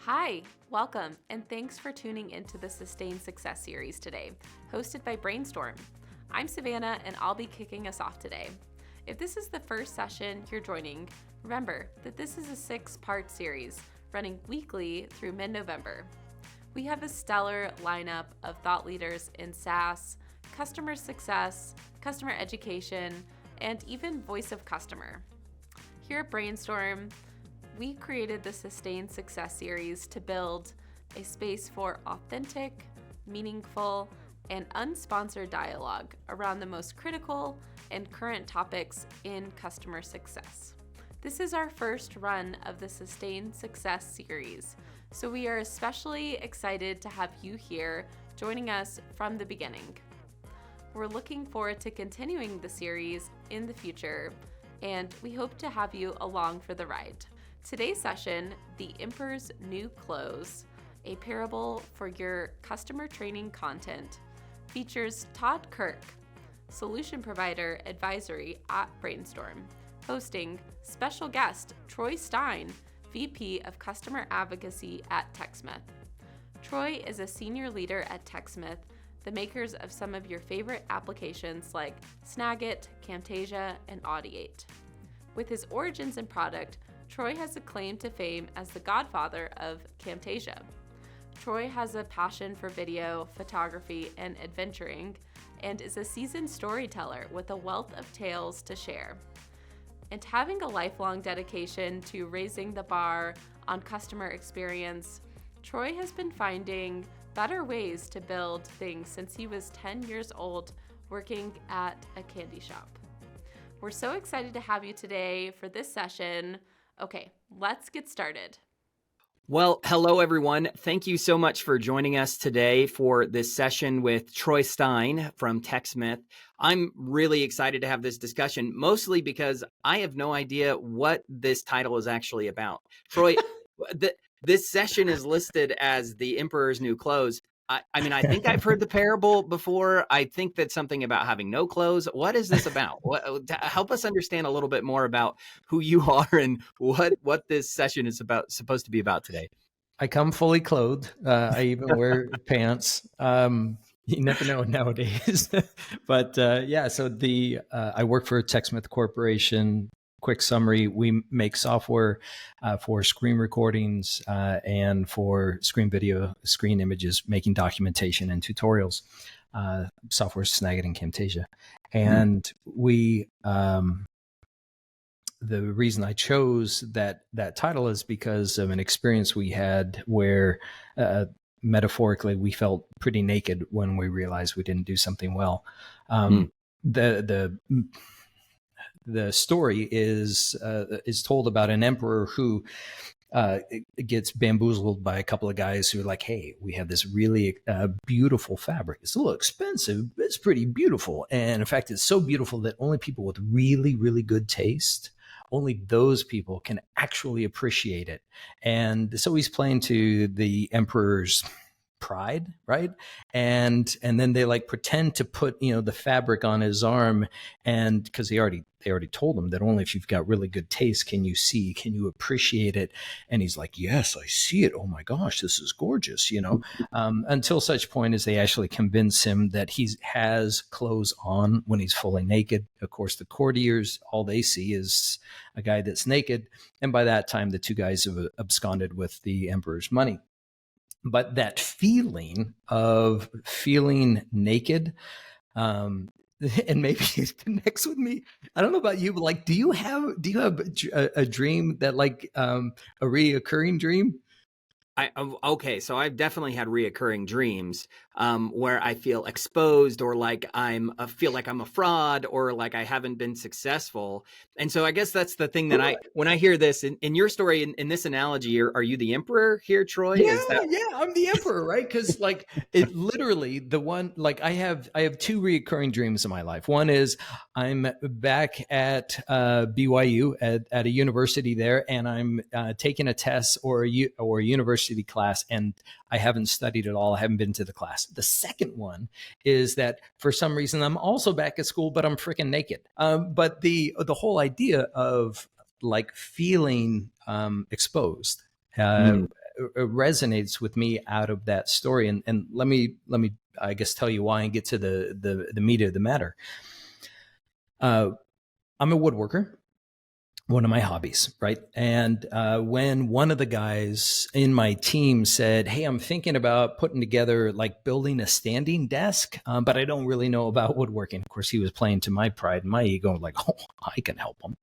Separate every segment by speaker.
Speaker 1: Hi, welcome, and thanks for tuning into the Sustained Success series today, hosted by Brainstorm. I'm Savannah, and I'll be kicking us off today. If this is the first session you're joining, remember that this is a 6-part series running weekly through mid-November. We have a stellar lineup of thought leaders in SaaS, customer success, customer education, and even voice of customer. Here at Brainstorm, we created the Sustained Success series to build a space for authentic, meaningful, and unsponsored dialogue around the most critical and current topics in customer success. This is our first run of the Sustained Success series, so we are especially excited to have you here joining us from the beginning. We're looking forward to continuing the series in the future, and we hope to have you along for the ride. Today's session, The Emperor's New Clothes, a parable for your customer training content, features Todd Kirk, solution provider advisory at Brainstorm, hosting special guest Troy Stein, VP of Customer Advocacy at Techsmith. Troy is a senior leader at Techsmith, the makers of some of your favorite applications like Snagit, Camtasia, and Audiate. With his origins in product, Troy has a claim to fame as the godfather of Camtasia. Troy has a passion for video, photography, and adventuring, and is a seasoned storyteller with a wealth of tales to share. And having a lifelong dedication to raising the bar on customer experience, Troy has been finding better ways to build things since he was 10 years old working at a candy shop. We're so excited to have you today for this session. Okay, let's get started.
Speaker 2: Well, hello, everyone. Thank you so much for joining us today for this session with Troy Stein from Techsmith. I'm really excited to have this discussion, mostly because I have no idea what this title is actually about. Troy, this session is listed as The Emperor's New Clothes. I mean, I think I've heard the parable before. I think that's something about having no clothes. What is this about? Help us understand a little bit more about who you are and what this session is supposed to be about today.
Speaker 3: I come fully clothed. I even wear pants. You never know nowadays. But yeah, so I work for Techsmith Corporation. Quick summary, we make software for screen recordings and for screen video, screen images, making documentation and tutorials. Software Snagit and Camtasia. And we, the reason I chose that title is because of an experience we had where metaphorically we felt pretty naked when we realized we didn't do something well. The story is told about an emperor who gets bamboozled by a couple of guys who are like, hey, we have this really beautiful fabric. It's a little expensive, but it's pretty beautiful. And in fact, it's so beautiful that only people with really, really good taste, only those people can actually appreciate it. And so he's playing to the emperor's pride, right? And then they like pretend to put the fabric on his arm, and because they already told him that only if you've got really good taste can you appreciate it. And he's like, yes, I see it. Oh my gosh, this is gorgeous, until such point as they actually convince him that he has clothes on when he's fully naked. Of course, the courtiers, all they see is a guy that's naked, and by that time the two guys have absconded with the emperor's money. But that feeling of feeling naked, and maybe it connects with me. I don't know about you, but like, do you have a dream that like a reoccurring dream?
Speaker 2: Okay, so I've definitely had reoccurring dreams where I feel exposed, or like feel like I'm a fraud, or like I haven't been successful. And so I guess that's the thing that when I hear this in your story, in this analogy, are you the emperor here, Troy?
Speaker 3: Yeah, I'm the emperor, right? Because like it literally the one, like I have two reoccurring dreams in my life. One is I'm back at BYU at a university there, and I'm taking a test or a university class, and I haven't studied at all. I haven't been to the class. The second one is that for some reason I'm also back at school, but I'm freaking naked. But the whole idea of like feeling exposed resonates with me out of that story. And let me, I guess, tell you why and get to the meat of the matter. I'm a woodworker, one of my hobbies, right? And when one of the guys in my team said, hey, I'm thinking about putting together, like building a standing desk, but I don't really know about woodworking. Of course, he was playing to my pride and my ego, like, oh, I can help him.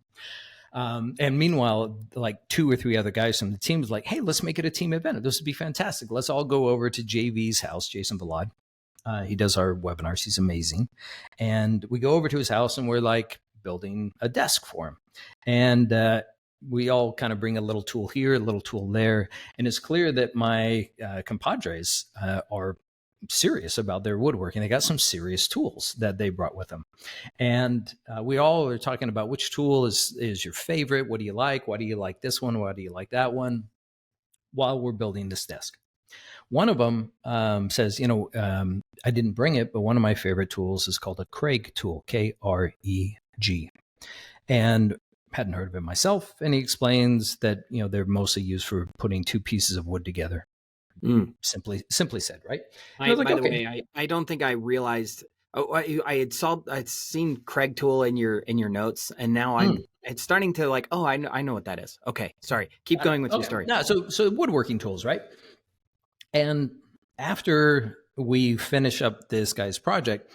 Speaker 3: And meanwhile, like 2 or 3 other guys from the team was like, hey, let's make it a team event. This would be fantastic. Let's all go over to JV's house, Jason Valad. He does our webinars. He's amazing. And we go over to his house and we're like building a desk for him. And we all kind of bring a little tool here, a little tool there. And it's clear that my compadres are serious about their woodworking. They got some serious tools that they brought with them. And we all are talking about which tool is your favorite. What do you like? Why do you like this one? Why do you like that one? While we're building this desk. One of them says, I didn't bring it, but one of my favorite tools is called a Kreg tool, Kreg. And hadn't heard of it myself. And he explains that, they're mostly used for putting 2 pieces of wood together. Simply said, right?
Speaker 2: By the way, I don't think I realized. I'd seen Kreg tool in your notes, and now it's starting to like. Oh, I know what that is. Okay, sorry. Keep going with your story.
Speaker 3: No, so woodworking tools, right? And after we finish up this guy's project,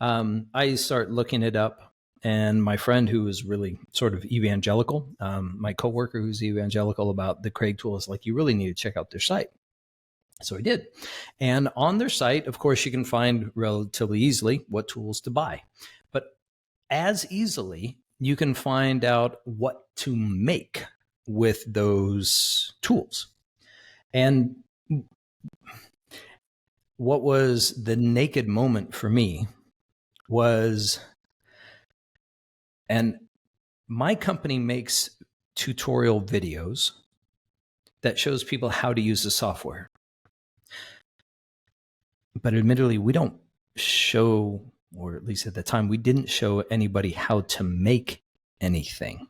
Speaker 3: I start looking it up, and my friend who is really sort of evangelical, my coworker who's evangelical about the Kreg tool is like, you really need to check out their site. So I did. And on their site, of course, you can find relatively easily what tools to buy. But as easily, you can find out what to make with those tools. And what was the naked moment for me was, and my company makes tutorial videos that shows people how to use the software. But admittedly, we don't show, or at least at the time, we didn't show anybody how to make anything.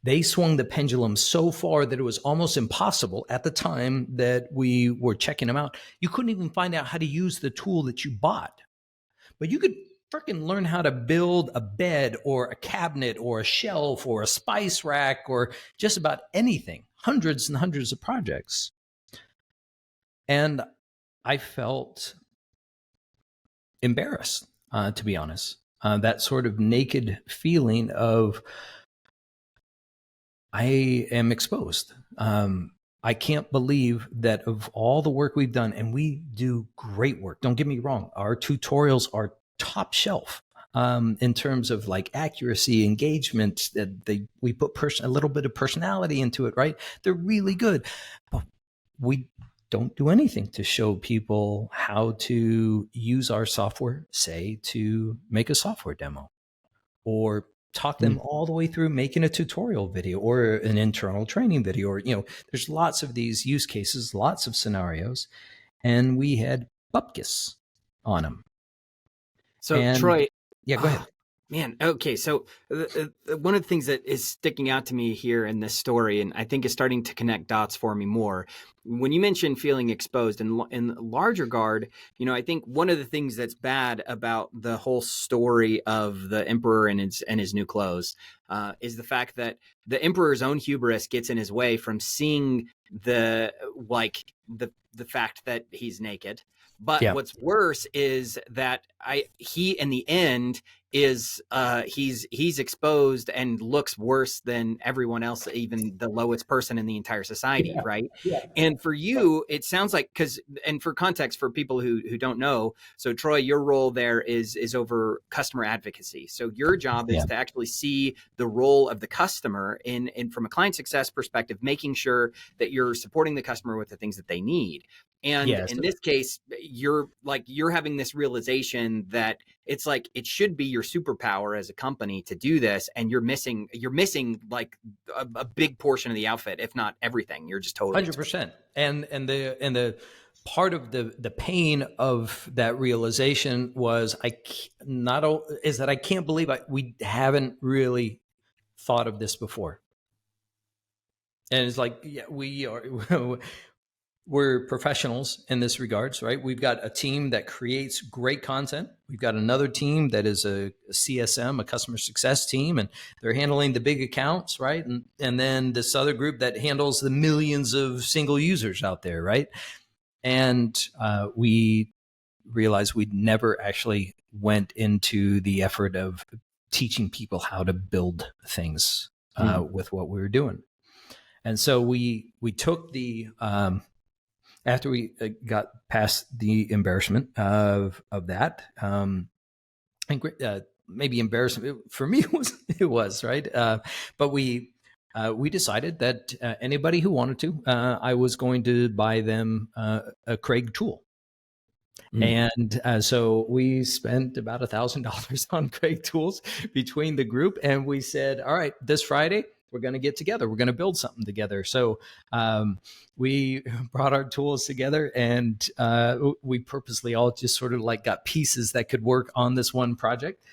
Speaker 3: They swung the pendulum so far that it was almost impossible at the time that we were checking them out. You couldn't even find out how to use the tool that you bought. But you could freaking learn how to build a bed or a cabinet or a shelf or a spice rack or just about anything. Hundreds and hundreds of projects. And I felt embarrassed, to be honest. That sort of naked feeling of, I am exposed. I can't believe that of all the work we've done, and we do great work. Don't get me wrong. Our tutorials are top shelf in terms of like accuracy, engagement. We put a little bit of personality into it, right? They're really good. But we don't do anything to show people how to use our software, say, to make a software demo, or talk them all the way through making a tutorial video or an internal training video, or, there's lots of these use cases, lots of scenarios, and we had bupkis on them.
Speaker 2: So Troy,
Speaker 3: yeah, go ahead.
Speaker 2: Man, okay. So one of the things that is sticking out to me here in this story, and I think is starting to connect dots for me more, when you mentioned feeling exposed in large regard, I think one of the things that's bad about the whole story of the emperor and his new clothes is the fact that the emperor's own hubris gets in his way from seeing the fact that he's naked. But what's worse is that he in the end is he's exposed and looks worse than everyone else, even the lowest person in the entire society, right? Yeah. And for you, it sounds like, and for context for people who don't know, so Troy, your role there is over customer advocacy. So your job is to actually see the role of the customer in from a client success perspective, making sure that you're supporting the customer with the things that they need. And in this case, you're having this realization that it's like it should be your superpower as a company to do this, and you're missing like a big portion of the outfit, if not everything. You're just totally
Speaker 3: 100%. And the part of the pain of that realization was I can't believe we haven't really thought of this before. And it's like, we are we're professionals in this regards, right? We've got a team that creates great content. We've got another team that is a CSM, a customer success team, and they're handling the big accounts, right? And then this other group that handles the millions of single users out there, right? And we realized we never actually went into the effort of teaching people how to build things with what we were doing. And so we took the after we got past the embarrassment of that, and maybe embarrassment for me it was right, but we decided that anybody who wanted to, I was going to buy them a Craig tool. And so we spent about $1,000 on Craig tools between the group, and we said, all right, this Friday we're going to get together. We're going to build something together. So we brought our tools together, and we purposely all just sort of like got pieces that could work on this one project.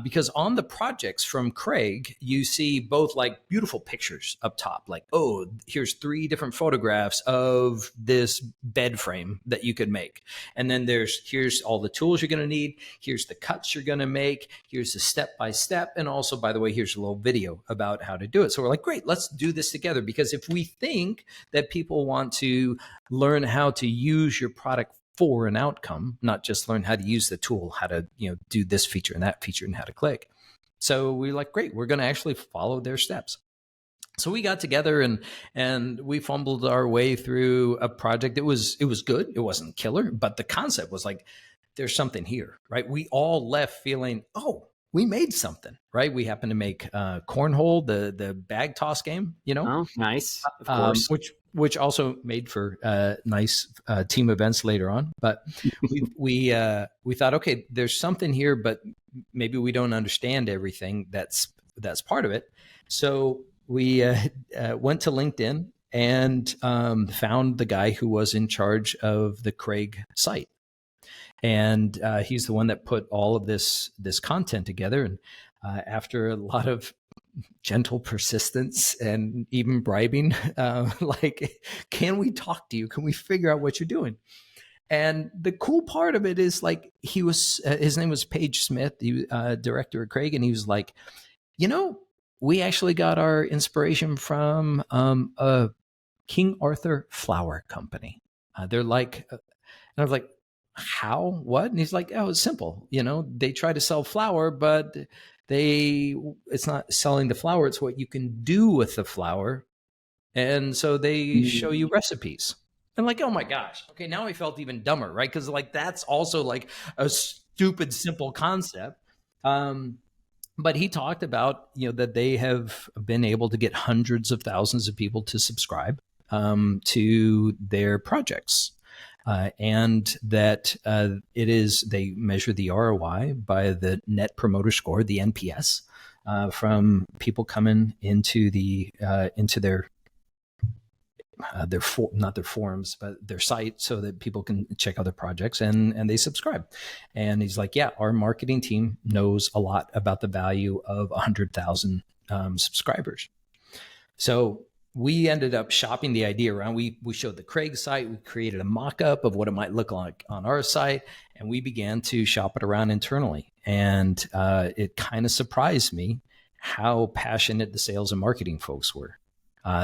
Speaker 3: Because on the projects from Craig, you see both like beautiful pictures up top, like, oh, here's 3 different photographs of this bed frame that you could make. And then here's all the tools you're going to need. Here's the cuts you're going to make. Here's the step-by-step. And also, by the way, here's a little video about how to do it. So we're like, great, let's do this together. Because if we think that people want to learn how to use your product for an outcome, not just learn how to use the tool, how to do this feature and that feature and how to click. So we're like, great, we're going to actually follow their steps. So we got together and we fumbled our way through a project. It was good. It wasn't killer, but the concept was like, there's something here, right? We all left feeling, oh, we made something, right? We happened to make cornhole, the bag toss game,
Speaker 2: Oh, nice, of course.
Speaker 3: Which also made for nice team events later on. But we thought, okay, there's something here, but maybe we don't understand everything that's part of it. So we went to LinkedIn and found the guy who was in charge of the Craig site. And he's the one that put all of this content together. And after a lot of gentle persistence and even bribing, like, can we talk to you? Can we figure out what you're doing? And the cool part of it is, like, he was his name was Paige Smith, the director of Craig, and he was like, we actually got our inspiration from a King Arthur flower company. They're like, and I was like, how? What? And he's like, oh, it's simple. They try to sell flour, but it's not selling the flour, it's what you can do with the flour. And so they show you recipes. And like, oh my gosh. Okay, now I felt even dumber, right? Because like that's also like a stupid, simple concept. But he talked about, that they have been able to get hundreds of thousands of people to subscribe to their projects. And that they measure the ROI by the Net Promoter Score, the NPS, from people coming into their not their forums, but their site, so that people can check out their projects and they subscribe. And he's like, yeah, our marketing team knows a lot about the value of 100,000 subscribers. So we ended up shopping the idea around. We showed the Craig site. We created a mock-up of what it might look like on our site, and we began to shop it around internally. And it kind of surprised me how passionate the sales and marketing folks were.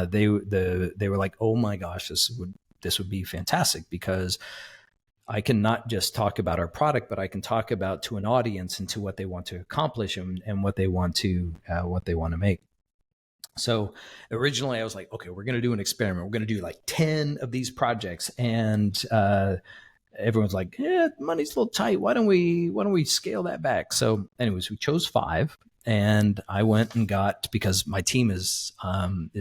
Speaker 3: They were like, oh my gosh, this would be fantastic, because I can not just talk about our product, but I can talk about to an audience and to what they want to accomplish and what they want to make. So originally I was like, okay, we're going to do an experiment. We're going to do like 10 of these projects. And everyone's like, yeah, money's a little tight. Why don't we scale that back? So anyways, we chose 5. And I went and because my team is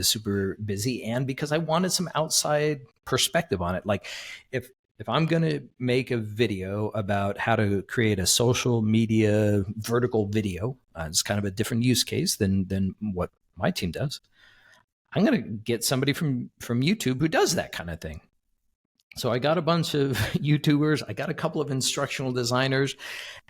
Speaker 3: super busy, and because I wanted some outside perspective on it. Like if I'm going to make a video about how to create a social media vertical video, it's kind of a different use case than what my team does. I'm going to get somebody from YouTube who does that kind of thing. So I got a bunch of YouTubers. I got a couple of instructional designers,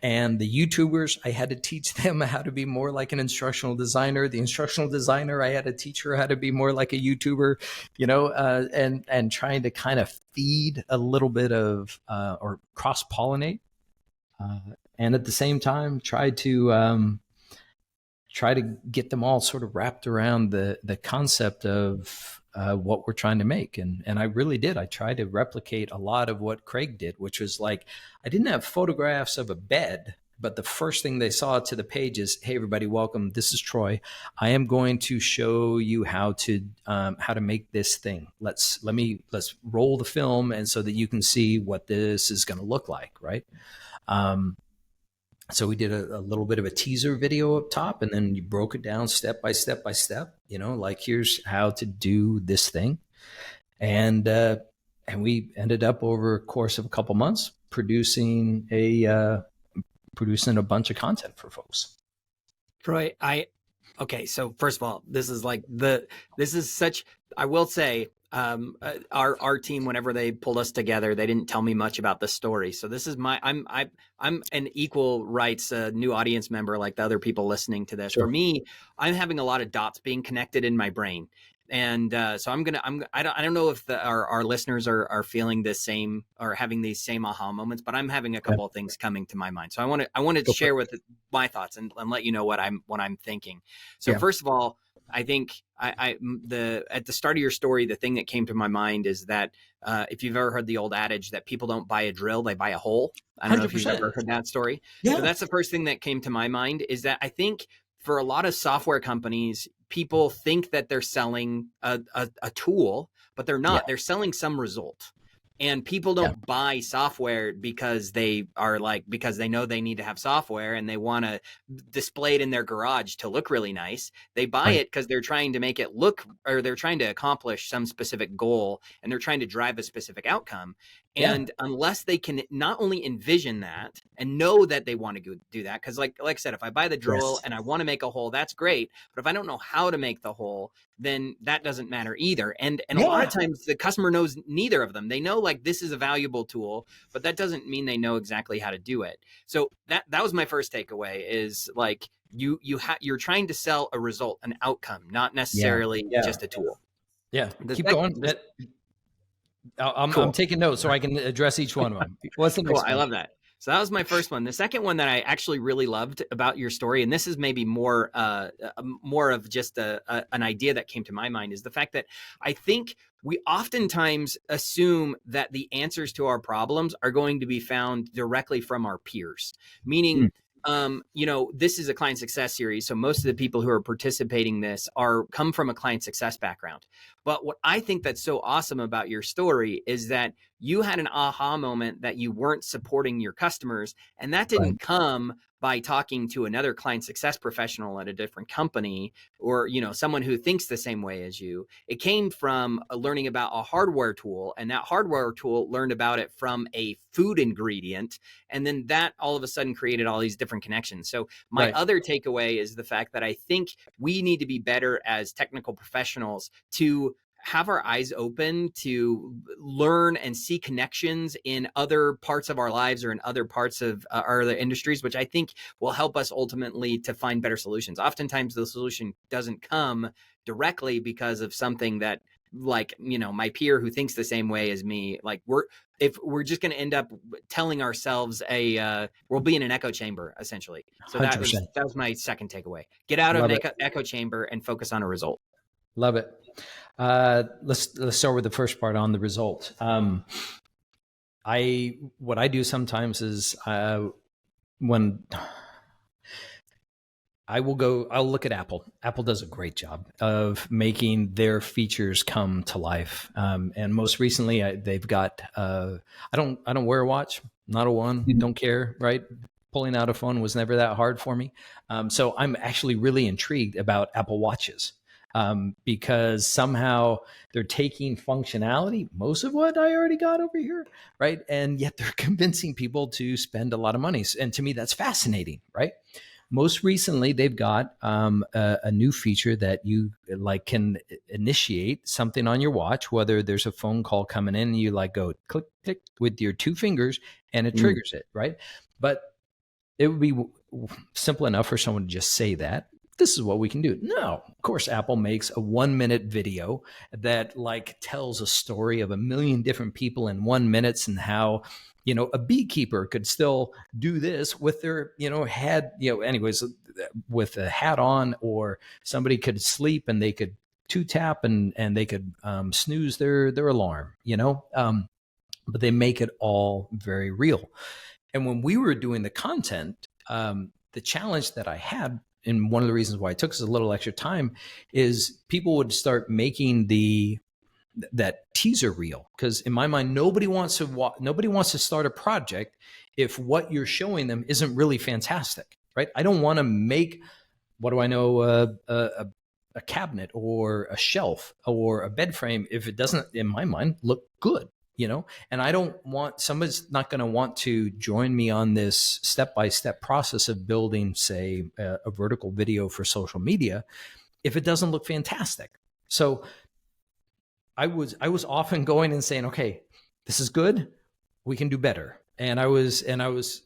Speaker 3: and the YouTubers, I had to teach them how to be more like an instructional designer. The instructional designer, I had to teach her how to be more like a YouTuber, and trying to kind of feed a little bit of or cross pollinate, and at the same time try to get them all sort of wrapped around the concept of what we're trying to make. And I really did. I tried to replicate a lot of what Craig did, which was like, I didn't have photographs of a bed, but the first thing they saw to the page is, hey, everybody, welcome. This is Troy. I am going to show you how to make this thing. Let's roll the film, and so that you can see what this is going to look like. Right. So we did a little bit of a teaser video up top, and then you broke it down step by step by step, like here's how to do this thing. And we ended up over a course of a couple months producing a bunch of content for folks.
Speaker 2: Troy, okay. So first of all, I will say, our team, whenever they pulled us together, they didn't tell me much about the story. So this is I'm an equal rights new audience member, like the other people listening to this. Sure. For me, I'm having a lot of dots being connected in my brain. And so I don't know if our listeners are feeling the same or having these same aha moments, but I'm having a couple of things coming to my mind. So I wanted to share with my thoughts and let you know what I'm thinking. So first of all, I think at the start of your story, the thing that came to my mind is that if you've ever heard the old adage that people don't buy a drill, they buy a hole. I don't 100%. Know if you've ever heard that story. Yeah. So that's the first thing that came to my mind, is that I think for a lot of software companies, people think that they're selling a tool, but they're not. Yeah. They're selling some result. And people don't buy software because they know they need to have software and they want to display it in their garage to look really nice. They buy it because they're trying to make it look, or they're trying to accomplish some specific goal, and they're trying to drive a specific outcome. And unless they can not only envision that and know that they want to do that, because like I said, if I buy the drill and I want to make a hole, that's great. But if I don't know how to make the hole, then that doesn't matter either. And a lot of times the customer knows neither of them. They know like this is a valuable tool, but that doesn't mean they know exactly how to do it. So that was my first takeaway, is like you're trying to sell a result, an outcome, not necessarily just a tool.
Speaker 3: Yeah. Keep going. I'm taking notes so I can address each one of them. What's the next one?
Speaker 2: I love that. So that was my first one. The second one that I actually really loved about your story, and this is maybe more of just an idea that came to my mind, is the fact that I think we oftentimes assume that the answers to our problems are going to be found directly from our peers, meaning this is a client success series. So most of the people who are participating in this come from a client success background. But what I think that's so awesome about your story is that you had an aha moment that you weren't supporting your customers. And that didn't come by talking to another client success professional at a different company, or, someone who thinks the same way as you. It came from learning about a hardware tool, and that hardware tool learned about it from a food ingredient. And then that all of a sudden created all these different connections. So my other takeaway is the fact that I think we need to be better as technical professionals to have our eyes open to learn and see connections in other parts of our lives or in other parts of our other industries, which I think will help us ultimately to find better solutions. Oftentimes the solution doesn't come directly because of something that, like, my peer who thinks the same way as me, like if we're just going to end up telling ourselves we'll be in an echo chamber, essentially. So that was my second takeaway. Get out of an echo chamber and focus on a result.
Speaker 3: Love it. Let's start with the first part on the result. What I do sometimes is when I'll look at Apple. Apple does a great job of making their features come to life. And most recently they've got, I don't wear a watch, not a one, don't care, right? Pulling out a phone was never that hard for me. So I'm actually really intrigued about Apple Watches. Because somehow they're taking functionality, most of what I already got over here, right? And yet they're convincing people to spend a lot of money. And to me, that's fascinating, right? Most recently, they've got a new feature that you like can initiate something on your watch, whether there's a phone call coming in, and you like go click, click with your two fingers and it triggers it, right? But it would be simple enough for someone to just say that. This is what we can do. No, of course, Apple makes a 1-minute video that like tells a story of a million different people in 1 minute and how, a beekeeper could still do this with their, head, anyways, with a hat on, or somebody could sleep and they could two tap and they could snooze their alarm, but they make it all very real. And when we were doing the content, the challenge that I had, and one of the reasons why it took us a little extra time, is people would start making that teaser reel, because in my mind, nobody wants to start a project if what you're showing them isn't really fantastic, right? I don't want to make, what do I know, a cabinet or a shelf or a bed frame if it doesn't, in my mind, look good. And I don't want, somebody's not going to want to join me on this step-by-step process of building, say, a vertical video for social media if it doesn't look fantastic. So I was often going and saying, okay, this is good, we can do better. And I was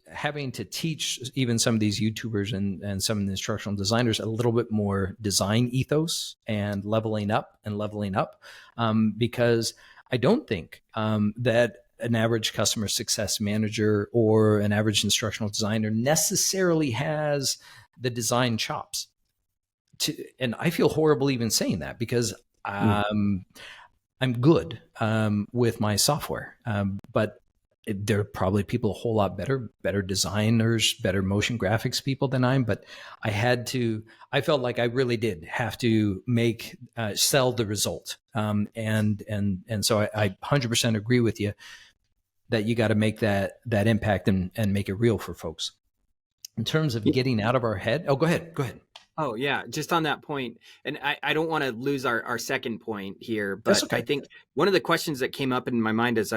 Speaker 3: having to teach even some of these YouTubers and some of the instructional designers a little bit more design ethos and leveling up, because I don't think that an average customer success manager or an average instructional designer necessarily has the design chops. And I feel horrible even saying that, because I'm good with my software, but there are probably people a whole lot better designers, better motion graphics people than I'm. But I felt like I really did have to sell the result. And so I 100% agree with you that you got to make that impact and make it real for folks. In terms of getting out of our head. Oh, go ahead.
Speaker 2: Oh, yeah. Just on that point, and I don't want to lose our second point here, but okay. I think one of the questions that came up in my mind as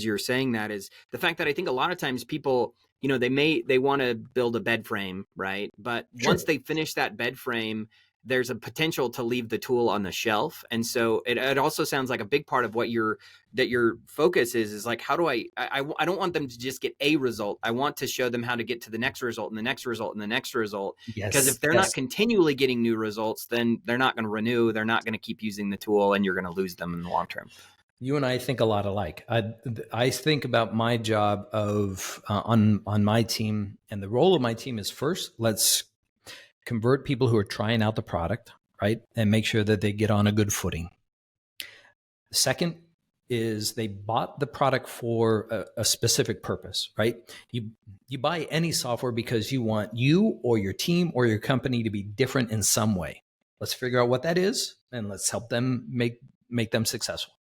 Speaker 2: you were saying that is the fact that I think a lot of times people, they want to build a bed frame, right? But once they finish that bed frame, there's a potential to leave the tool on the shelf. And so it also sounds like a big part of what your focus is like, how do I don't want them to just get a result. I want to show them how to get to the next result and the next result and the next result. Yes, because if they're not continually getting new results, then they're not going to renew. They're not going to keep using the tool, and you're going to lose them in the long term.
Speaker 3: You and I think a lot alike. I think about my job on my team, and the role of my team is, first, let's convert people who are trying out the product, right? And make sure that they get on a good footing. Second is they bought the product for a specific purpose, right? You buy any software because you want you or your team or your company to be different in some way. Let's figure out what that is, and let's help them make them successful.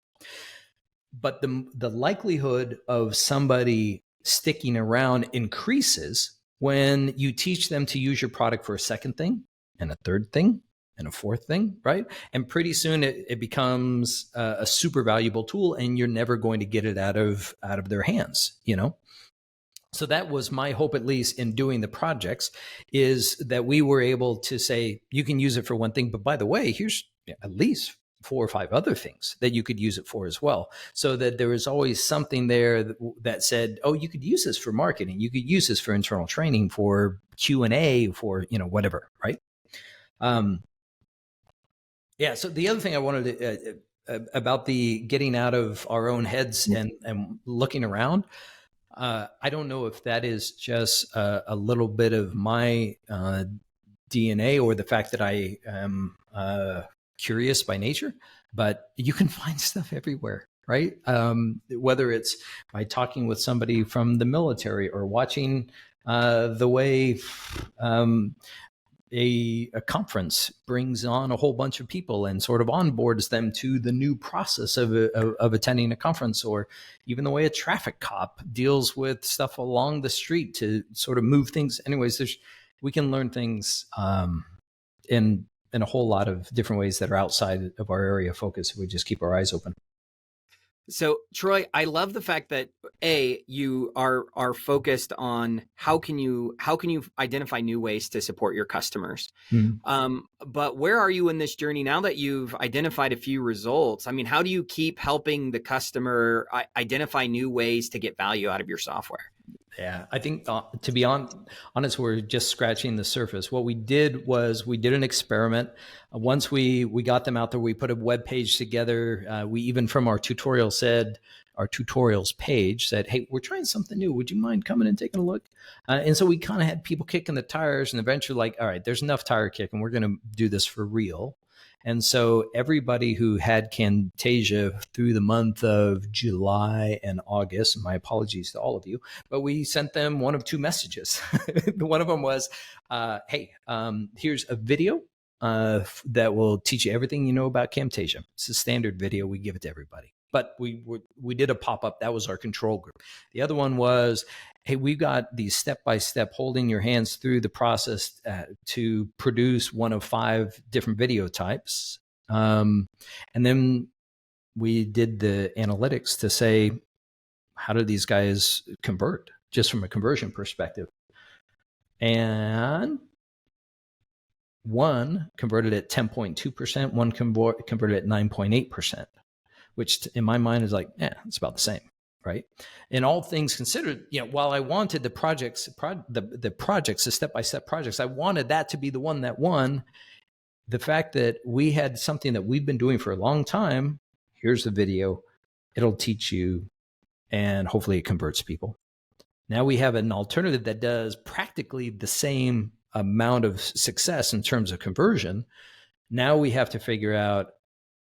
Speaker 3: But the likelihood of somebody sticking around increases when you teach them to use your product for a second thing and a third thing and a fourth thing, right? And pretty soon it becomes a super valuable tool, and you're never going to get it out of their hands, So that was my hope, at least in doing the projects, is that we were able to say, you can use it for one thing, but by the way, here's at least 4 or 5 other things that you could use it for as well. So that there was always something there that said, oh, you could use this for marketing. You could use this for internal training, for Q&A, for, whatever. Right. Yeah. So the other thing I wanted to, about the getting out of our own heads and looking around, I don't know if that is just a little bit of my DNA, or the fact that I am curious by nature, but you can find stuff everywhere, right? Whether it's by talking with somebody from the military, or watching the way a conference brings on a whole bunch of people and sort of onboards them to the new process of attending a conference, or even the way a traffic cop deals with stuff along the street to sort of move things. Anyways, we can learn things in a whole lot of different ways that are outside of our area of focus if we just keep our eyes open.
Speaker 2: So Troy, I love the fact that you are focused on how can you identify new ways to support your customers.
Speaker 3: Mm.
Speaker 2: But where are you in this journey now that you've identified a few results? I mean, how do you keep helping the customer identify new ways to get value out of your software?
Speaker 3: Yeah, I think to be honest, we're just scratching the surface. What we did was we did an experiment. Once we got them out there, we put a web page together. We even from our tutorials page said, "Hey, we're trying something new. Would you mind coming and taking a look?" And so we kind of had people kicking the tires, and eventually, like, all right, there's enough tire kicking. We're going to do this for real. And so everybody who had Camtasia through the month of July and August, my apologies to all of you, but we sent them one of two messages. One of them was, hey, here's a video that will teach you everything you know about Camtasia. It's a standard video. We give it to everybody. But we did a pop-up. That was our control group. The other one was, hey, we've got these step-by-step holding your hands through the process to produce one of 5 different video types. And then we did the analytics to say, how do these guys convert just from a conversion perspective? And one converted at 10.2%, one converted at 9.8%, which in my mind is like, yeah, it's about the same. Right. And all things considered, while I wanted the projects, the step-by-step projects, I wanted that to be the one that won. The fact that we had something that we've been doing for a long time, here's the video, it'll teach you, and hopefully it converts people. Now we have an alternative that does practically the same amount of success in terms of conversion. Now we have to figure out,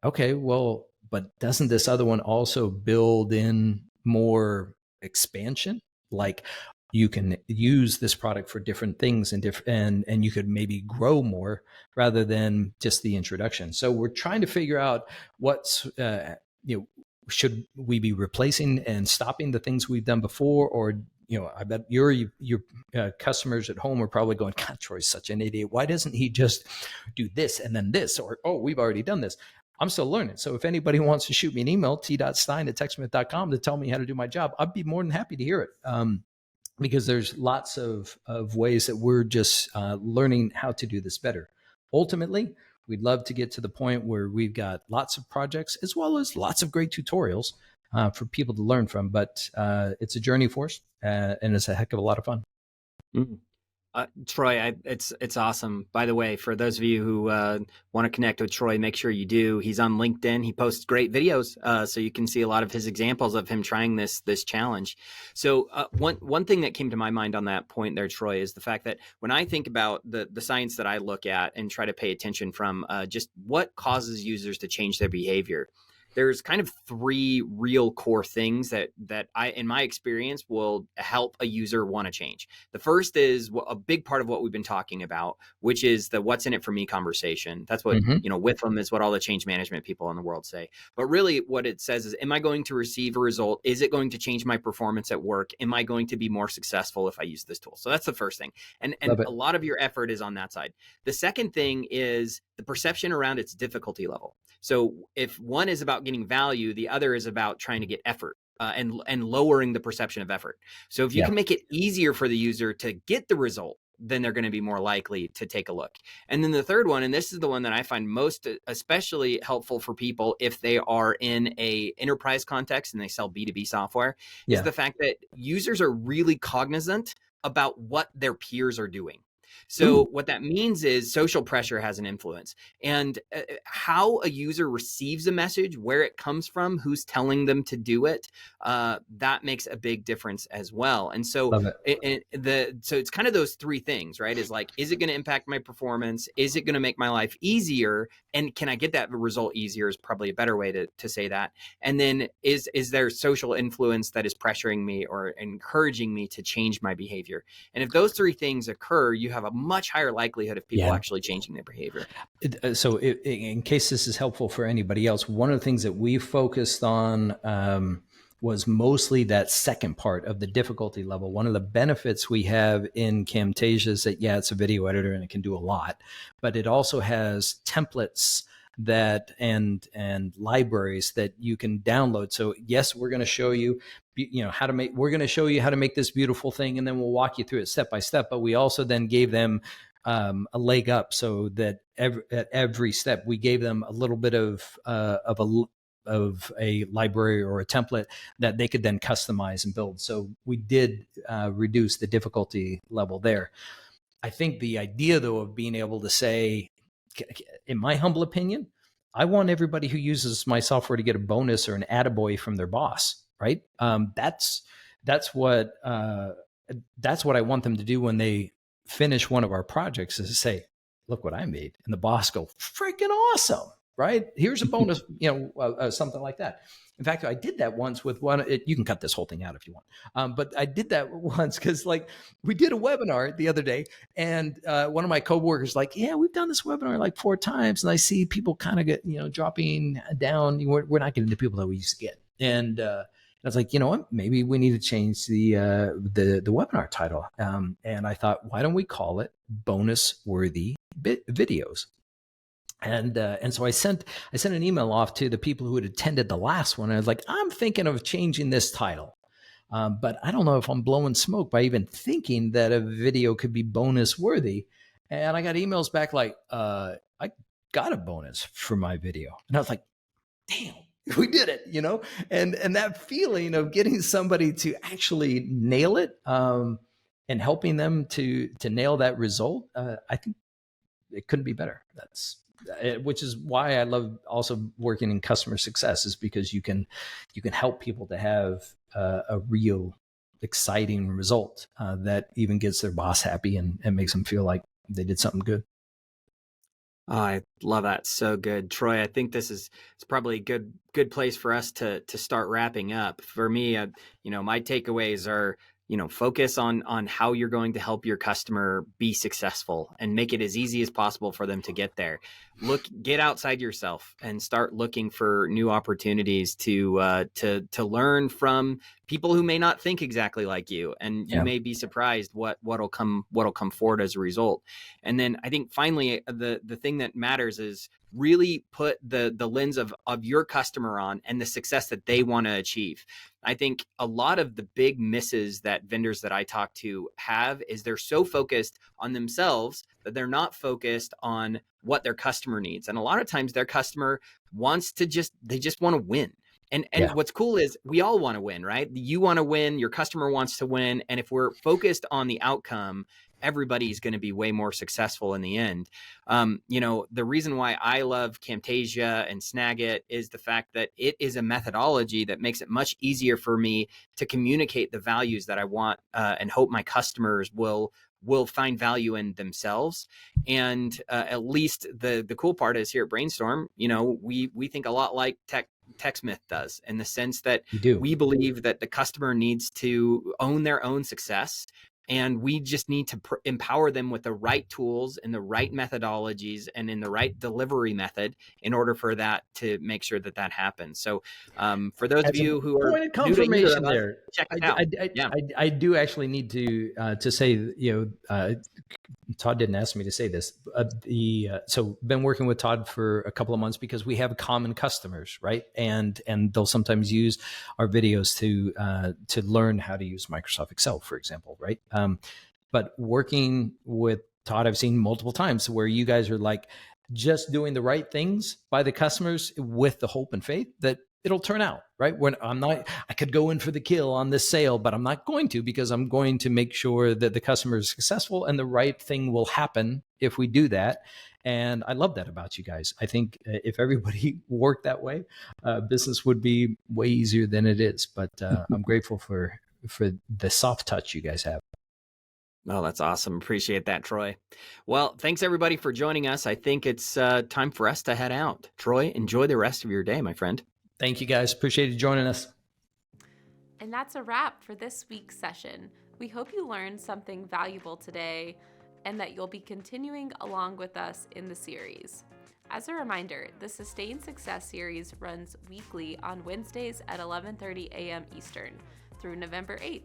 Speaker 3: okay, well, but doesn't this other one also build in more expansion? Like you can use this product for different things and you could maybe grow more rather than just the introduction. So we're trying to figure out what's, should we be replacing and stopping the things we've done before? Or, I bet your customers at home are probably going, God, Troy's such an idiot. Why doesn't he just do this and then this? Or, oh, we've already done this. I'm still learning. So if anybody wants to shoot me an email, t.stein@techsmith.com to tell me how to do my job, I'd be more than happy to hear it. Because there's lots of ways that we're just learning how to do this better. Ultimately, we'd love to get to the point where we've got lots of projects as well as lots of great tutorials for people to learn from. But it's a journey for us, and it's a heck of a lot of fun.
Speaker 2: Mm-hmm. Troy, it's awesome. By the way, for those of you who want to connect with Troy, make sure you do. He's on LinkedIn. He posts great videos, so you can see a lot of his examples of him trying this challenge. So one thing that came to my mind on that point there, Troy, is the fact that when I think about the science that I look at and try to pay attention from just what causes users to change their behavior, there's kind of 3 real core things that I, in my experience, will help a user want to change. The first is a big part of what we've been talking about, which is the what's in it for me conversation. That's what, with them is what all the change management people in the world say. But really what it says is, am I going to receive a result? Is it going to change my performance at work? Am I going to be more successful if I use this tool? So that's the first thing. And a lot of your effort is on that side. The second thing is the perception around its difficulty level. So if one is about getting value, the other is about trying to get effort and lowering the perception of effort. So if you can make it easier for the user to get the result, then they're going to be more likely to take a look. And then the third one, and this is the one that I find most especially helpful for people if they are in a enterprise context and they sell B2B software, is the fact that users are really cognizant about what their peers are doing. So what that means is social pressure has an influence, and how a user receives a message, where it comes from, who's telling them to do it, that makes a big difference as well. And so so it's kind of those 3 things, right? Is like, is it going to impact my performance? Is it going to make my life easier? And can I get that result easier is probably a better way to say that. And then is there social influence that is pressuring me or encouraging me to change my behavior? And if those 3 things occur, you have a much higher likelihood of people actually changing their behavior.
Speaker 3: So in case this is helpful for anybody else, one of the things that we focused on was mostly that second part of the difficulty level. One of the benefits we have in Camtasia is that, it's a video editor and it can do a lot, but it also has templates that and libraries that you can download. So yes, we're going to show you, we're going to show you how to make this beautiful thing, and then we'll walk you through it step by step. But we also then gave them a leg up, so that at every step we gave them a little bit of a library or a template that they could then customize and build. So we did reduce the difficulty level there. I think the idea, though, of being able to say, in my humble opinion, I want everybody who uses my software to get a bonus or an attaboy from their boss, right? That's what I want them to do when they finish one of our projects, is to say, look what I made. And the boss go, freaking awesome, right? Here's a bonus, something like that. In fact, I did that once with one. You can cut this whole thing out if you want. But I did that once because, like, we did a webinar the other day, and one of my coworkers like, yeah, we've done this webinar like 4 times, and I see people kind of get, dropping down. We're not getting the people that we used to get. And I was like, you know what? Maybe we need to change the webinar title. And I thought, why don't we call it Bonus Worthy Videos? And so I sent an email off to the people who had attended the last one. I was like, I'm thinking of changing this title, but I don't know if I'm blowing smoke by even thinking that a video could be bonus worthy. And I got emails back like, I got a bonus for my video, and I was like, damn, we did it, And that feeling of getting somebody to actually nail it, and helping them to nail that result, I think it couldn't be better. Which is why I love also working in customer success, is because you can help people to have a real exciting result that even gets their boss happy and makes them feel like they did something good.
Speaker 2: Oh, I love that. So good. Troy, I think it's probably a good place for us to start wrapping up. For me, my takeaways are, focus on how you're going to help your customer be successful and make it as easy as possible for them to get there. Get outside yourself and start looking for new opportunities to learn from people who may not think exactly like you, and you may be surprised what'll come forward as a result. And then I think finally the thing that matters is really put the lens of your customer on and the success that they want to achieve. I think a lot of the big misses that vendors that I talk to have is they're so focused on themselves that they're not focused on what their customer needs. And a lot of times their customer wants to just want to win. And what's cool is we all want to win, right? You want to win, your customer wants to win. And if we're focused on the outcome, everybody's going to be way more successful in the end. The reason why I love Camtasia and Snagit is the fact that it is a methodology that makes it much easier for me to communicate the values that I want and hope my customers will find value in themselves. And at least the cool part is here at Brainstorm, we think a lot like Techsmith does, in the sense that we believe that the customer needs to own their own success. And we just need to empower them with the right tools and the right methodologies and in the right delivery method in order for that to make sure that happens. So for those of you who are
Speaker 3: pointed confirmation there,
Speaker 2: check it out.
Speaker 3: I do actually need to say, Todd didn't ask me to say this. So been working with Todd for a couple of months because we have common customers, right? And they'll sometimes use our videos to learn how to use Microsoft Excel, for example, right? But working with Todd, I've seen multiple times where you guys are like just doing the right things by the customers with the hope and faith that it'll turn out, right? When I could go in for the kill on this sale, but I'm not going to, because I'm going to make sure that the customer is successful and the right thing will happen if we do that. And I love that about you guys. I think if everybody worked that way, business would be way easier than it is. But I'm grateful for the soft touch you guys have.
Speaker 2: Oh, that's awesome. Appreciate that, Troy. Well, thanks everybody for joining us. I think it's time for us to head out. Troy, enjoy the rest of your day, my friend.
Speaker 3: Thank you guys. Appreciate you joining us.
Speaker 1: And that's a wrap for this week's session. We hope you learned something valuable today and that you'll be continuing along with us in the series. As a reminder, the Sustained Success series runs weekly on Wednesdays at 11:30 a.m. Eastern through November 8th.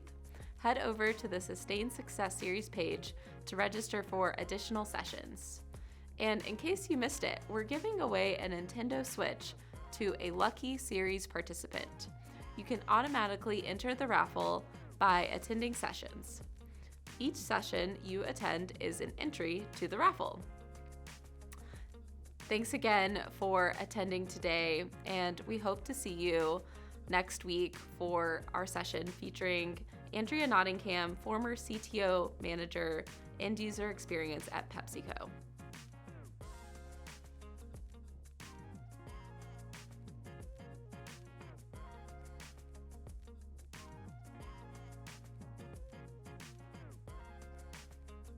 Speaker 1: Head over to the Sustained Success series page to register for additional sessions. And in case you missed it, we're giving away a Nintendo Switch to a lucky series participant. You can automatically enter the raffle by attending sessions. Each session you attend is an entry to the raffle. Thanks again for attending today, and we hope to see you next week for our session featuring Andrea Nottingham, former CTO manager, end user experience at PepsiCo.